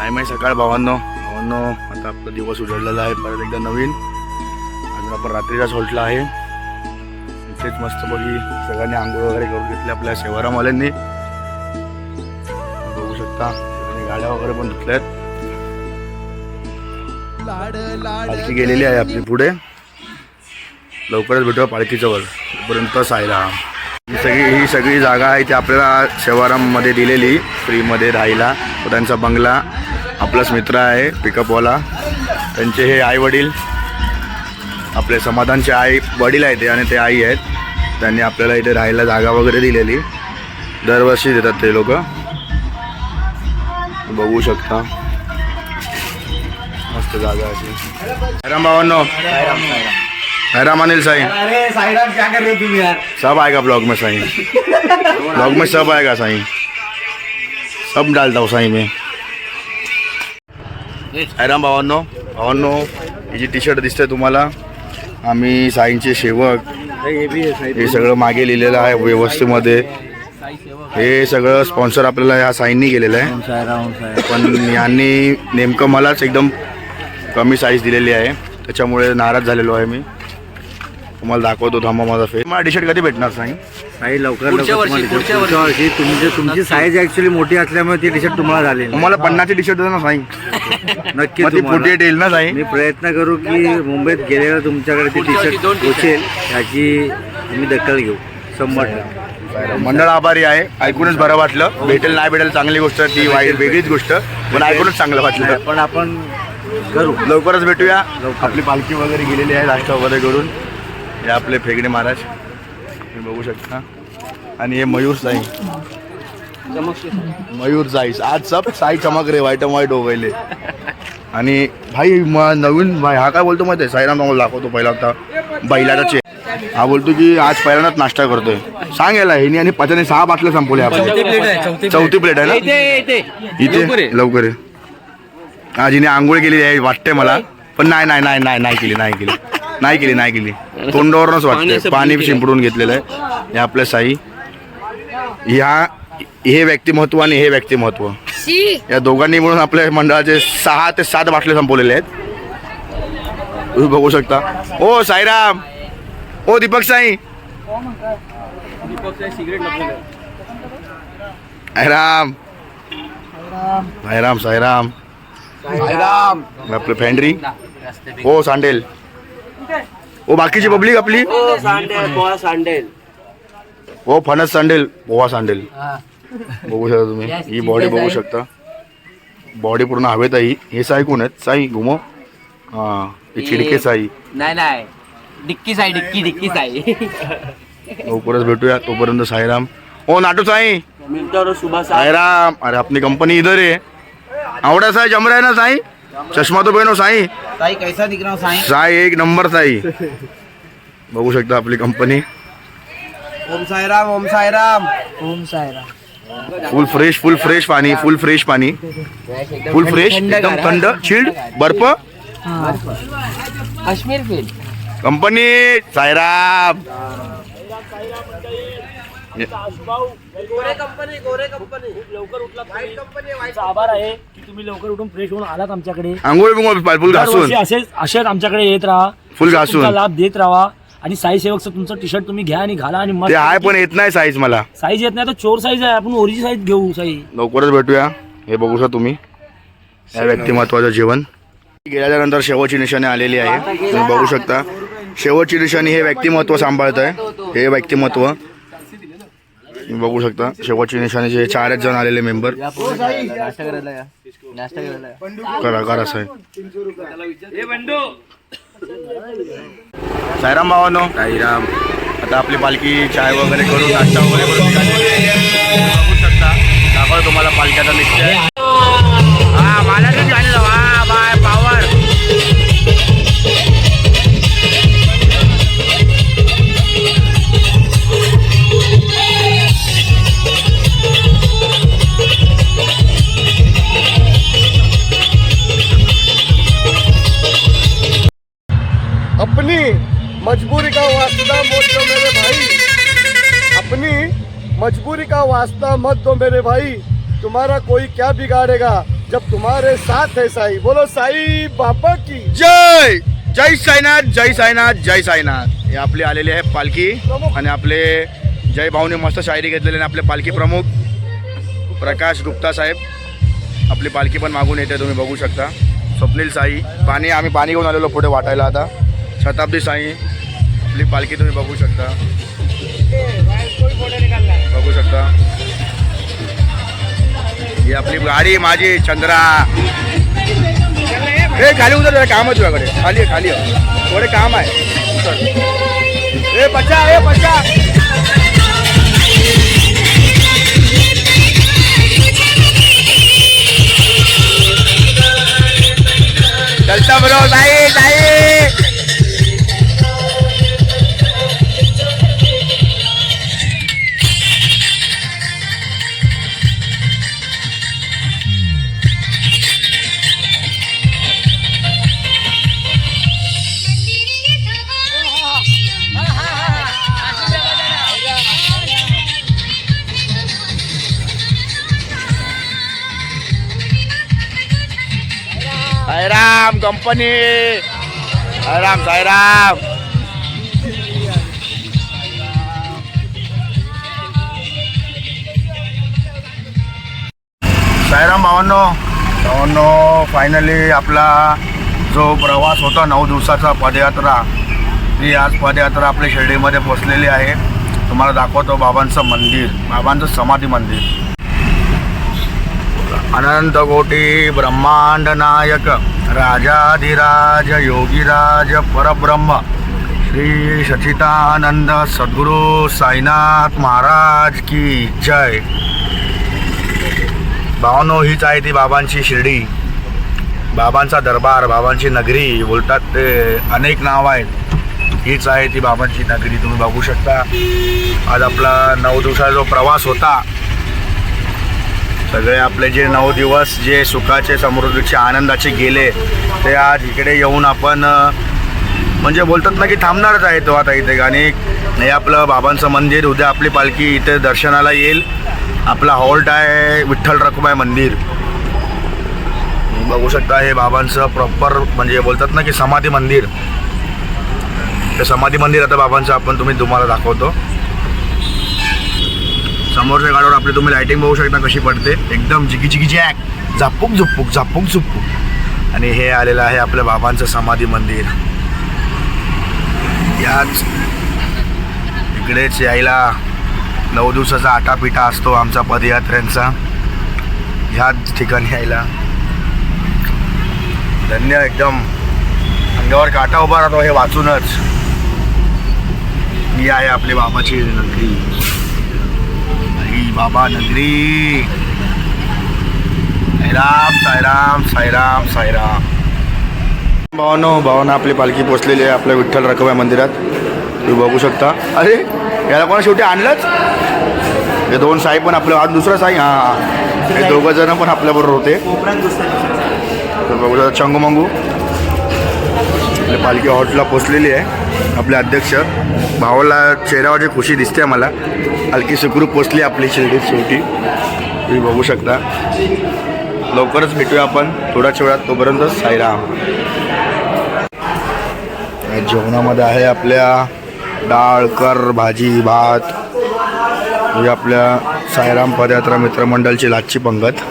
Time आहे सकाळ भावांनो आता आपला दिवस उजळलेला आहे परत एकदा नवीन. अजून आपण रात्रीलाच होल्टला आहे. इथेच मस्तपैकी सगळ्यांनी आंघोळ वगैरे करून घेतले आपल्या सेवारामवाल्यांनी. बघू शकता गाड्या वगैरे पण धुतल्यात. पालखी गेलेली आहे आपली पुढे. लवकरच भेटूया पालखीच्या वर. तोपर्यंत सायराम. ही सगळी जागा आहे ती आपल्याला सेवाराममध्ये दिलेली फ्रीमध्ये राहायला. तो त्यांचा बंगला. आपलाच मित्र आहे पिकअपवाला. त्यांचे हे आई वडील आपले समाधानचे आई वडील आहेत ते आणि ते आई आहेत. त्यांनी आपल्याला इथे राहायला जागा वगैरे दिलेली. दरवर्षी देतात ते लोक. बघू शकता मस्त जागा अशी. साईराम भावांनो. साईराम अनिल साईं. अरे साईराम क्या कर रहे हो तुम यार? सब आएगा ब्लॉग में साईं. ब्लॉग में सब आएगा साईं. सब डालता हूँ साईं में. साईराम भावांनो. ही जी टी शर्ट दिसते तुम्हाला आम्ही साईंचे सेवक हे सगळं मागे लिहिलेलं आहे व्यवस्थेमध्ये. हे सगळं स्पॉन्सर आपल्याला ह्या साईंनी केलेलं आहे. पण यांनी नेमकं मलाच एकदम कमी साईज दिलेली आहे त्याच्यामुळे नाराज झालेलो आहे मी. तुम्हाला दाखवतो थांबा माझा फेस. मला टी शर्ट कधी भेटणार साईं? नाही लवकर पुढच्या वर्षी तुमची साईज ऍक्च्युली मोठी असल्यामुळे ती टी शर्ट तुम्हाला झाली. मला 50ची टी शर्ट देणार ना साईं? नक्की ती 48 येईल ना साईं? मी प्रयत्न करू की मुंबईत गेलेला तुमच्याकडे ती टी शर्ट पोचेल याची आम्ही दखल घेऊ 100%. मंडळ आभारी आहे. ऐकूनच बरं वाटलं. भेटेल नाही भेटेल चांगली गोष्ट ती वाईट वेगळीच गोष्ट पण ऐकूनच चांगलं वाटलं. पण आपण करू लवकरच भेटूया. आपली पालखी वगैरे गेलेली आहे नाश्ता वगैरे करून. हे आपले फेगडे महाराज तुम्ही बघू शकता. आणि हे मयूर साई. मयूर साई आज सब साई चमक रे व्हाईट अँड व्हाईट हो गए. आणि भाई नवीन भाई हा काय बोलतो माहिती आहे? साईराम तुम्हाला दाखवतो पहिला होता बैलाचा चेक. हा बोलतो की आज पहिल्यांदाच नाश्ता करतोय. सांग याला हे आणि 6 बाटल्या संपवल्या आपण. चौथी प्लेट आहे ना इथे. लवकर आहे. आज हिने आंघोळ केली आहे वाटते मला. पण नाही केली. तोंडावरूनच वाटते. पाणी शिंपडून घेतलेलं आहे. हे आपल्या साई. हे व्यक्तिमत्व आणि हे व्यक्तिमत्व या दोघांनी मिळून आपल्या मंडळाचे 6 ते 7 बाटले संपवलेले आहेत. तुम्ही बघू शकता. ओ साईराम. ओ दीपक साई. साईराम. आपलं फॅन्ड्री. ओ सांडेल. ओ बाकीची पब्लिक आपली. ओ फणस सांडेल पोहा सांडेल. बघू शकता तुम्ही. ही बॉडी बघू शकता. बॉडी पूर्ण हवेत आहे. हे साई कोण आहेत? साई घुमो. हा हे चिडके साई. नाही डिक्की साई. लवकरच भेटूया. तोपर्यंत साईराम. ओ नाटू साई. साईराम. अरे अपनी कंपनी इधर है. आवड़ा साई जम रहा है ना साई? चष्मा तो पहनो साई. साई कैसा दिख रहा हूँ साई एक नंबर साई. बघू शकता आपली कंपनी. ओम साईराम. फुल फ्रेश पाणी. फुल फ्रेश एकदम थंड चिल्ड बर्फ. Kashmir feel company Sairam. आभार आहे की तुम्ही लवकर उठून फ्रेश होऊन आलात आमच्याकडे. आंघोळ बिंघोळ फुल घासून असेच आमच्याकडे येत राहा. फुल घासून लाभ देत राहा. आणि साई सेवकचं तुमचं टी शर्ट तुम्ही घ्या आणि घाला. आणि ते आहे पण येत नाही साईज मला. साईज येत नाही तर चोर साईज आहे. आपण ओरिजिनल साईज घेऊ. साई लवकरच भेटूया. हे बघू शकता तुम्ही या व्यक्तिमत्वाचं जीवन. गेल्यानंतर शेवटची निशाणी आलेली आहे. तुम्ही बघू शकता. शेवटची निशाणी हे व्यक्तिमत्व सांभाळत आहे. हे व्यक्तिमत्व तुम्ही बघू शकता. शेवटची निशाणीचे 4 जण आलेले मेंबर. करा साहेब. साईराम भावांनो. साईराम. आता आपली पालखी चाय वगैरे करून नाश्ता वगैरे करून बघू शकता. दाखव तुम्हाला पालख्याचा निश्चय. हा मला झालेलं. हा बाय पावर. अपनी मजबूरी का वास्ता मत दो मेरे भाई. अपनी मजबूरी का वास्ता मत दो मेरे भाई. तुम्हारा कोई क्या बिगाड़ेगा. जब तुम्हारे साथ है साई, बोलो साई बाबा की जय जय साईनाथ जय साईनाथ जय साईनाथ. हे आपली आलेली आहे पालखी आणि आपले जय भाऊने मस्त शायरी घेतलेली आणि आपले पालखी प्रमुख प्रकाश गुप्ता साहेब आपली पालखी पण मागून येते, तुम्ही बघू शकता. स्वप्नील साई आम्ही पाणी घेऊन आलेलो पुढे वाटायला. आता शताब्दी साई आपली पालखी तुम्ही बघू शकता. ही आपली गाडी माझी चंद्रा. हे खाली उतर, जरा काम आहे तुझ्याकडे. खाली थोडे काम आहे. ए बच्चा चलता बरो जाई. साईराम कंपनी. साईराम भावांनो फायनली आपला जो प्रवास होता 9 दिवसाचा पदयात्रा, ती आज पदयात्रा आपल्या शिर्डीमध्ये पोचलेली आहे. तुम्हाला दाखवतो बाबांचं मंदिर, बाबांचं समाधी मंदिर. अनंत कोटी ब्रह्मांड नायक राजाधिराज योगीराज परब्रह्म श्री सच्चिदानंद सद्गुरु साईनाथ महाराज की जय. भावनो हीच आहे ती बाबांची शिर्डी, बाबांचा दरबार, बाबांची नगरी बोलतात ते अनेक नाव आहेत. हीच आहे ती बाबांची नगरी. तुम्ही बघू शकता आज आपला 9 दिवसाचा जो प्रवास होता, सगळे आपले जे 9 दिवस जे सुखाचे समृद्धीचे आनंदाचे गेले, ते आज इकडे येऊन आपण म्हणजे बोलतात ना की थांबणारच आहे तो आता इथे. आणि हे आपलं बाबांचं मंदिर, उद्या आपली पालखी इथे दर्शनाला येईल. आपला हॉल्ट आहे विठ्ठल रखुमाई मंदिर. बघू शकता हे बाबांचं प्रॉपर म्हणजे बोलतात ना की समाधी मंदिर. ते समाधी मंदिर आता बाबांचं तुम्हाला दाखवतो. समोरच्या गाडीवर आपली तुम्ही लाइटिंग बघू शकता कशी पडते, एकदम जिगी जॅक, झापूक झुपूक. आणि हे आलेलं आहे आपल्या बाबांचं समाधी मंदिर. याच इकडेच यायला 9 दिवसाचा आटापिटा असतो आमचा पदयात्र्यांचा. ह्याच ठिकाणी यायला धन्य, एकदम अंगावर काटा उभा राहतो हे वाचूनच. ही आहे आपली बाबाची नगरी, बाबा नगरी. साईराम. भावानं आपली पालखी पोचलेली आहे आपल्या विठ्ठल रखुमाई मंदिरात. तुम्ही बघू शकता. अरे याला कोणा शेवटी आणलंच. हे 2 साई पण आपलं, आज दुसरा साई. हे 2 जण पण आपल्याबरोबर होते. तर बघू शकता चंगूमंगू आपली पालखी हॉटला पोचलेली आहे. आपले अध्यक्ष भावाला चेहऱ्यावर खुशी दिसते मला. पालखी सुखरूप पोचली आपली शिर्डीत शेवटी. तुम्ही बघू शकता. लवकरच भेटूया आपण थोड्याच वेळात. तोपर्यंत साईराम. जेवणामध्ये आहे आपल्या डाळ, कर, भाजी, भात. ही आपल्या साईराम पदयात्रा मित्रमंडळची लाच्छी पंगत,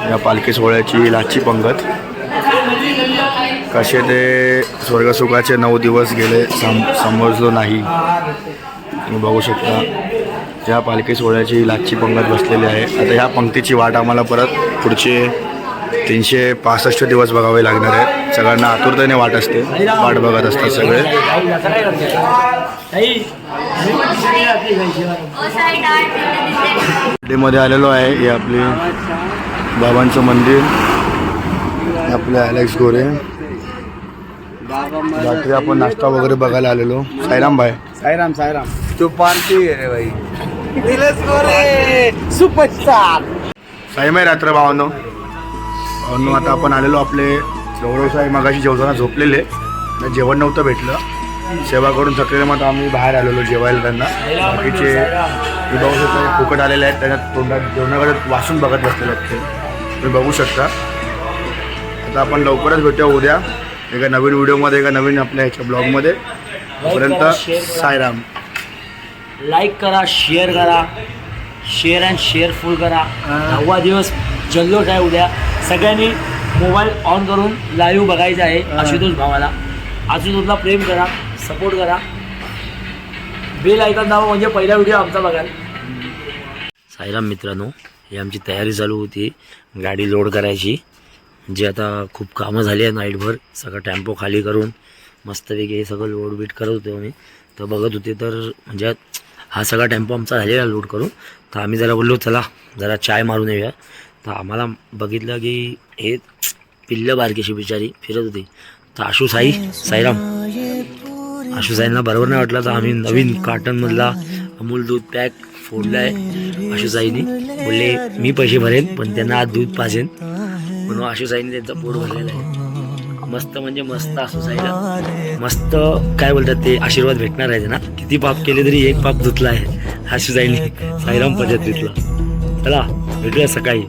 या पालखी सोहळ्याची लाच्छी पंगत. कसे ते स्वर्गसुखाचे 9 दिवस गेले समजलो नाही. तुम्ही बघू शकता त्या पालखी सोहळ्याची लाच्छी पंगत बसलेली आहे. आता ह्या पंक्तीची वाट आम्हाला परत पुढचे 365 दिवस बघावे लागणार आहेत. सगळ्यांना आतुरतेने वाट बघत असतात सगळे. मध्ये आलेलो आहे. हे आपले बाबांचं मंदिर, आपले अलेक्स गोरे. रात्री आपण नाश्ता वगैरे बघायला आलेलो. साईराम भाई. साईराम तू पार्टी रे भाई. सुपरस्टार साईमाई रात्र भावांनो. आता आपण आलेलो आपले गौरव साहेब मगाशी जेवताना झोपलेले, जेवण नव्हतं भेटलं. सेवा करून थकलेले मग आम्ही बाहेर आलेलो जेवायला त्यांना. बाकीचे विभाग फुकट आलेले आहेत, त्यांना तोंडात जेवणाकडे वासून बघत बसलेले आहेत ते. तुम्ही बघू शकता. आता आपण लवकरच भेटूया उद्या एका नवीन व्हिडिओमध्ये, एका नवीन आपल्या ह्याच्या ब्लॉगमध्ये. तोपर्यंत साईराम. लाईक करा, शेअर करा, शेअर अँड शेअरफुल करा. 9वा दिवस जल्लोष आहे उद्या. सगळ्यांनी मोबाईल ऑन करून लाईव्ह बघायचं आहे आशुतोष भावाला. आशुतोषला प्रेम करा, सपोर्ट करा, बेल आयकॉन दाबा म्हणजे पहिला व्हिडिओ आमचा बघाल. साईराम मित्रांनो, ही आमची तयारी चालू होती गाडी लोड करायची. म्हणजे आता खूप कामं झाली आहे नाईटभर. सगळं टेम्पो खाली करून मस्तपैकी हे सगळं लोड बीट करत होते आम्ही. तर बघत होते तर म्हणजे हा सगळा टेम्पो आमचा झालेला लोड करून. तर आम्ही जरा बोललो चला जरा चाय मारून येऊया. तर आम्हाला बघितलं की हे पिल्लं बारकीशी बिचारी फिरत होती. तर आशू साईराम आशू साईंना बरोबर नाही वाटलं. तर आम्ही नवीन कार्टनमधला अमूल दूध पॅक फोडला आहे आशू साईनी. बोलले मी पैसे भरेन पण त्यांना आज दूध पाजेन म्हणून आशू साईने त्यांचं पोट भरलेलं आहे. मस्त म्हणजे मस्त आशू साईला मस्त काय बोलतात ते आशीर्वाद भेटणार आहे ना. किती पाप केले तरी एक पाप धुतला आहे आशू साईने साईराम पद्धतीतला. चला भेटूया सकाळी.